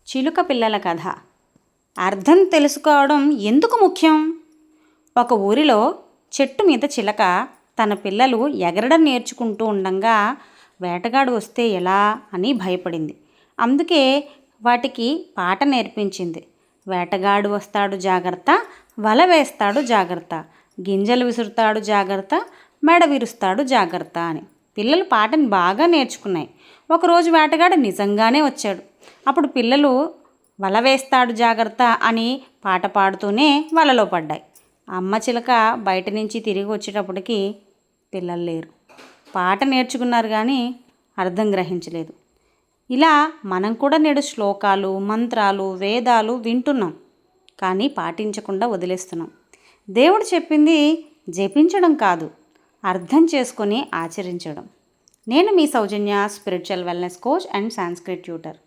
చిలుక పిల్లల కథ. అర్థం తెలుసుకోవడం ఎందుకు ముఖ్యం? ఒక ఊరిలో చెట్టు మీద చిలక తన పిల్లలు ఎగరడం నేర్చుకుంటూ ఉండగా వేటగాడు వస్తే ఎలా అని భయపడింది. అందుకే వాటికి పాట నేర్పించింది. వేటగాడు వస్తాడు జాగ్రత్త, వల వేస్తాడు జాగ్రత్త, గింజలు విసురుతాడు జాగ్రత్త, మెడ విరుస్తాడు జాగ్రత్త అని. పిల్లలు పాటను బాగా నేర్చుకున్నాయి. ఒకరోజు వేటగాడు నిజంగానే వచ్చాడు. అప్పుడు పిల్లలు వల వేస్తాడు జాగ్రత్త అని పాట పాడుతూనే వలలో పడ్డాయి. అమ్మ చిలక బయట నుంచి తిరిగి వచ్చేటప్పటికి పిల్లలు లేరు. పాట నేర్చుకున్నారు కానీ అర్థం గ్రహించలేదు. ఇలా మనం కూడా నేడు శ్లోకాలు, మంత్రాలు, వేదాలు వింటున్నాం, కానీ పాటించకుండా వదిలేస్తున్నాం. దేవుడు చెప్పింది జపించడం కాదు, అర్థం చేసుకొని ఆచరించడం. నేను మీ Soujanya, spiritual wellness coach and Sanskrit tutor.